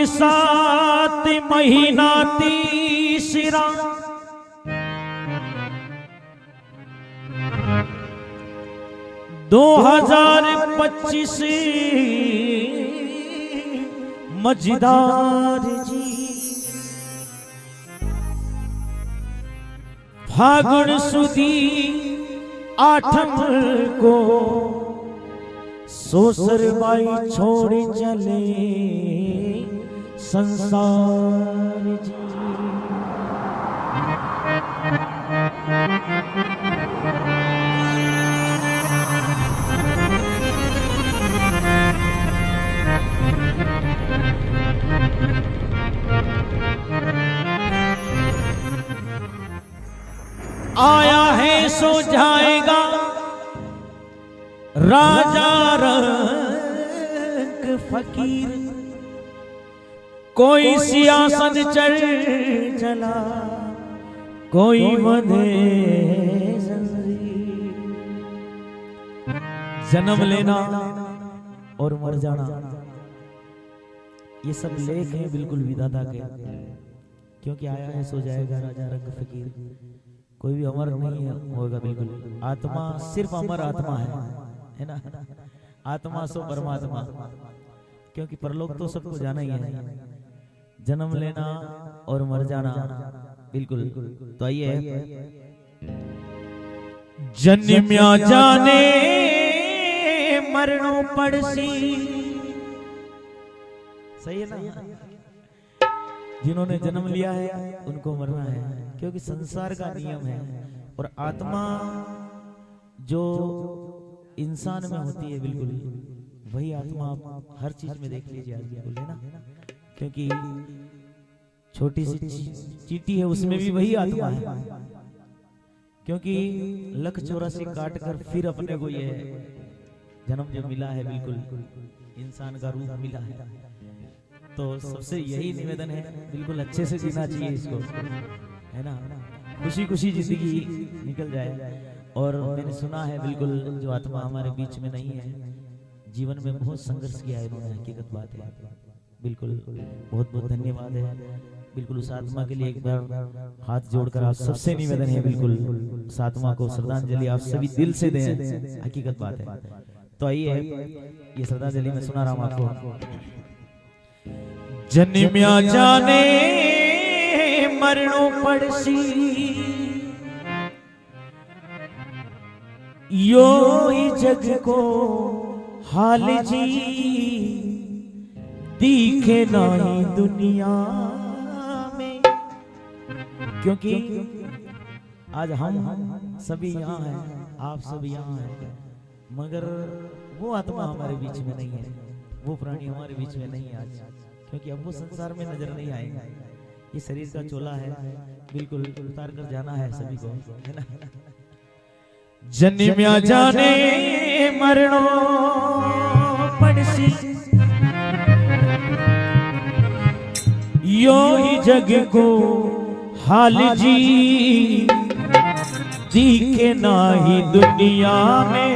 साथ महीना तीसरा, 2025 मजेदार जी। फागुन सुदी आठम को सोसर बाई छोड़ चले संसार जी। आया है सो जाएगा राजा रंग फकीर, कोई सियासत चढ़ चला कोई बंधे जंजीर। जन्म लेना और मर जाना ये सब लेख हैं बिल्कुल विधाता के, क्योंकि आया है सो जाएगा राजा रंग फकीर, कोई भी अमर नहीं होगा बिल्कुल। आत्मा सिर्फ अमर आत्मा है ना, आत्मा सो परमात्मा, क्योंकि परलोक तो सबको जाना ही है। जन्म लेना और मर जाना बिल्कुल। तो आइए, जन्म्या जाने मरणों पड़सी, सही है ना। जिन्होंने जन्म लिया है उनको मरना है, क्योंकि संसार का नियम है। और आत्मा जो इंसान में होती है बिल्कुल वही आत्मा आप हर चीज में देख लीजिए आज बिल्कुल, है ना। क्योंकि छोटी सी चींटी है उसमें भी वही आत्मा है, क्योंकि 1,84,000 काट कर फिर अपने को ये जन्म जो मिला है बिल्कुल इंसान का रूप मिला है। तो सबसे यही निवेदन है बिल्कुल अच्छे से जीना चाहिए इसको, है ना। खुशी खुशी जिंदगी निकल जाए। और मैंने सुना है बिल्कुल जो आत्मा हमारे बीच में नहीं है, जीवन में बहुत संघर्ष किया है इन्होंने, हकीकत बात है बिल्कुल। बहुत बहुत धन्यवाद है बिल्कुल उस आत्मा के लिए। एक बार हाथ जोड़कर आप सबसे निवेदन है बिल्कुल उस आत्मा को श्रद्धांजलि आप सभी दिल से दें, हकीकत बात है। तो आइए ये श्रद्धांजलि मैं सुना रहा हूँ आपको। जन्म्या जाने मरणों पड़सी, यो ही जग को हाल जी, दिखे नहीं दुनिया में। क्योंकि आज हम सभी यहाँ हैं, आप सभी यहाँ हैं, मगर वो आत्मा हमारे बीच में नहीं है, वो प्राणी हमारे बीच में नहीं है आज, क्योंकि अब वो संसार में नजर नहीं आएगा। ये शरीर का चोला है बिल्कुल उतार कर जाना है सभी को, है ना। जन्म्या जाने मरणों पड़सी, यो ही जग को हाल जी, दिखे नाही दुनिया में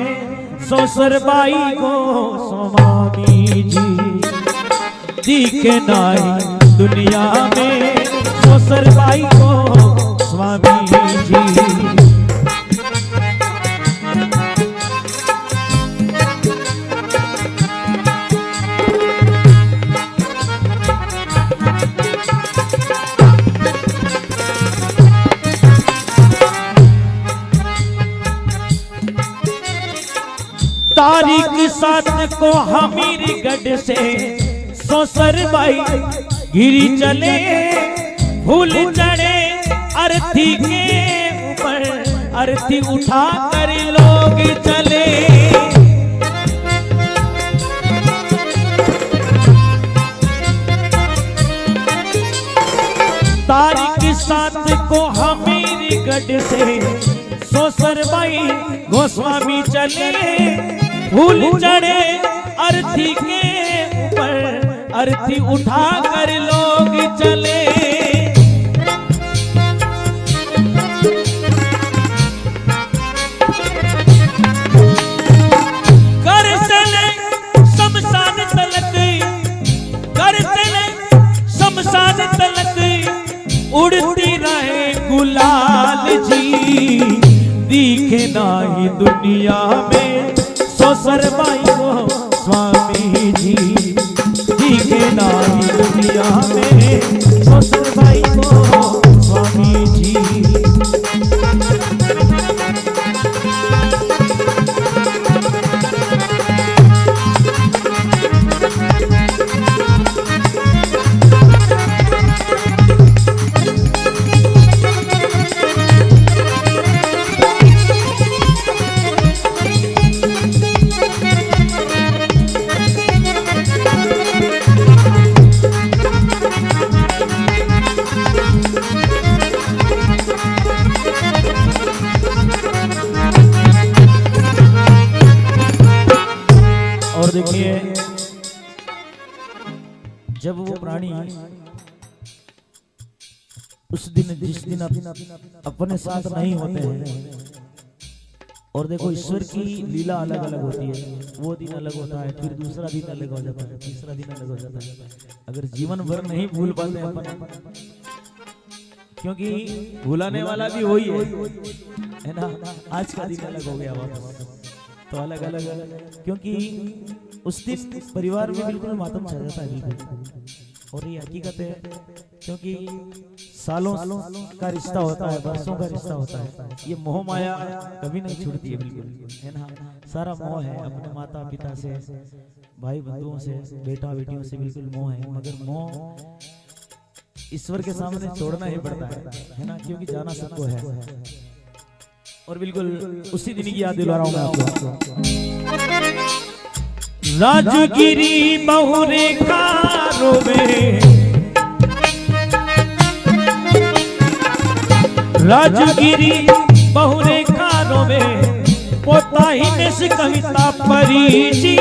सोसर बाई को स्वामी जी, दिखे नाही दुनिया में सोसर बाई को स्वामी जी। तारीख 7 को हमीरगढ़ से सोसर बाई गिरी चले, फूल चढ़े अर्थी के ऊपर, अर्थी उठा कर लोग चले। तारीख 7 को हमीरगढ़ से सोसर बाई गोस्वामी चले, फूल चढ़े अर्थी के ऊपर, अर्थी उठा कर लोग चले। कर चले शमशान तलक, कर चले दिखे नाही दुनिया में सोसर बाई को स्वामी जी, दिखे नाही दुनिया में सोसर बाई को स्वामी जी। और देखिए जब वो प्राणी उस दिन जिस दिन अपने साथ नहीं होते हैं, और देखो ईश्वर की लीला अलग अलग होती है, वो दिन अलग होता है, फिर दूसरा दिन अलग हो जाता है, तीसरा दिन अलग हो जाता है। अगर जीवन भर नहीं भूल पाते अपन, क्योंकि भुलाने वाला भी वही है ना। आज का दिन अलग हो गया वापस, तो अलग अलग, क्योंकि उस दिन परिवार में बिल्कुल मातम छा जाता है बिल्कुल, और ये हकीकत है, क्योंकि सालों का रिश्ता होता है, वर्षों का रिश्ता होता है। ये मोह माया कभी नहीं छूटती है बिल्कुल, है ना। सारा मोह है अपने माता पिता से, भाई बंधुओं से, बेटा बेटियों से बिल्कुल मोह है, मगर मोह ईश्वर के सामने छोड़ना ही पड़ता है ना, क्योंकि जाना सबको है। और बिल्कुल उसी दिन की याद दिला रहा हूं मैं आपको। राजगिरी बहुरेखा रोवे, राजगिरी बहुरेखा रोवे, पोता ही में से कविता परी जी,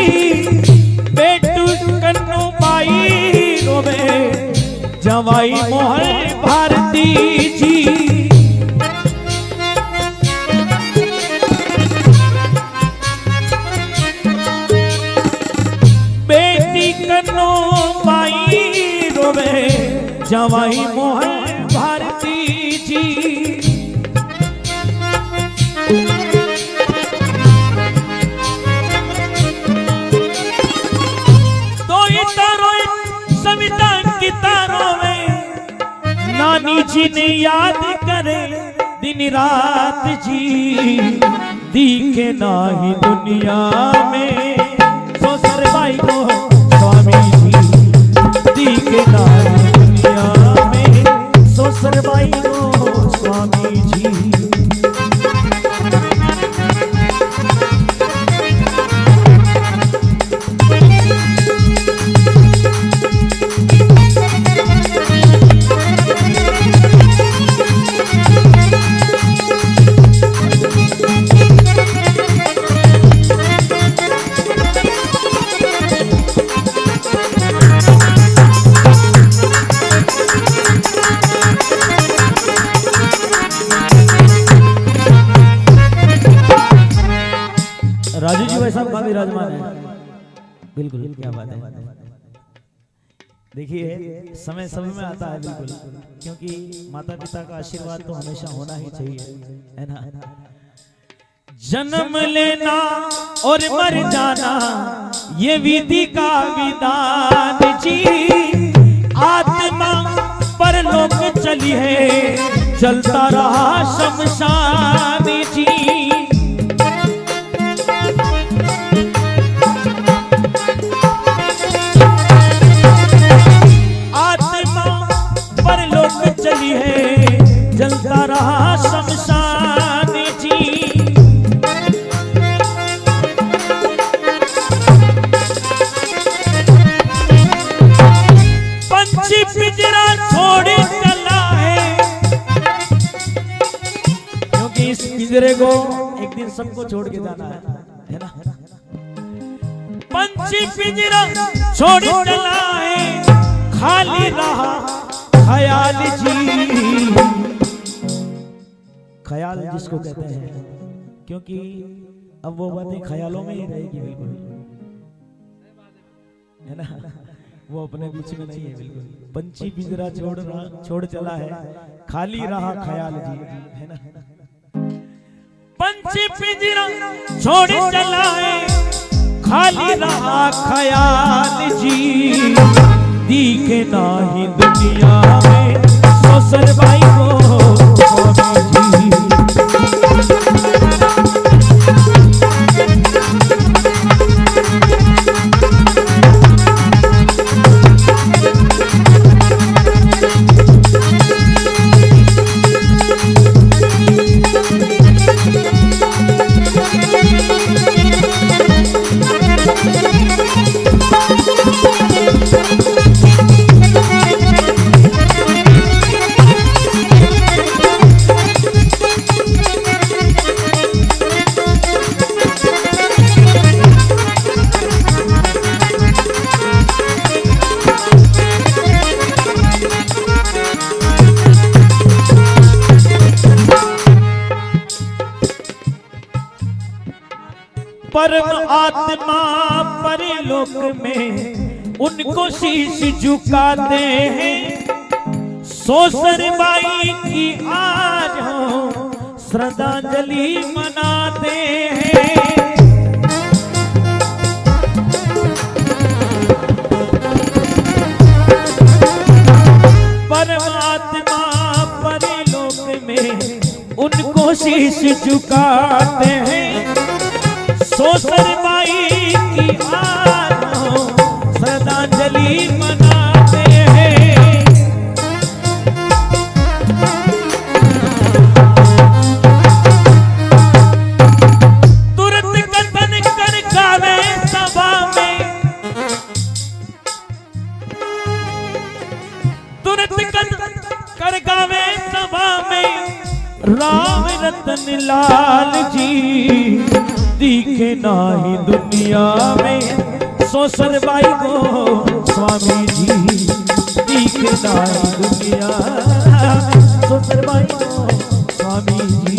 बेटू कन्नू बाई रोवे, जवाई मोहन भारती जी। कन्नो बाई रोवे, जवाई मोहन भारती जी। तो तारो सविता की तारों में नानी जी ने याद करे दिन रात जी, दिखे नाही दुनिया में सोसर बाई को स्वामी जी, दिखे नाही दुनिया में सोसर बाई को स्वामी जी। राजू जी भाई साहब विराजमान है, बिल्कुल क्या बात है। देखिए समय समय में आता है बिल्कुल, क्योंकि माता पिता का आशीर्वाद तो हमेशा होना ही चाहिए, है ना। जन्म लेना और मर जाना ये विधि का विधान जी, आत्मा परलोक चली है, चलता रहा शमशान जी। चली है, जलता रहा शमशान जी। पंछी पिंजरा छोड़ चला है, क्योंकि इस पिंजरे को एक दिन सबको छोड़ के जाना है ना। पंछी पिंजरा छोड़ चला है, खाली रहा ख्याल जी। ख्याल जिसको कहते हैं, क्योंकि अब वो बातें ख्यालों में ही रहेगी बिल्कुल, है ना। वो अपने बीच में नहीं है बिल्कुल। पंछी पिंजरा छोड़ चला है, खाली रहा ख्याल जी, है ना। पंछी पिंजरा छोड़ चलाए, खाली रहा ख्याल जी, दिखे नाही दुनिया में ससुर बाई को स्वामी जी। परम आत्मा परलोक में उनको शीश झुकाते हैं, ससुर बाई की आज हो श्रद्धांजलि मनाते हैं। परमात्मा परलोक में उनको शीश झुकाते हैं, ससुर बाई की आज हो श्रद्धांजलि मनाते हैं। तुरंत कथन कर गावे सभा में, तुरंत कथन कर गावे सभा में, राम रतन लाल जी, दिखे नाही दुनिया में ससुर बाई को स्वामी जी, दिखे नाही दुनिया ससुर बाई को स्वामी जी।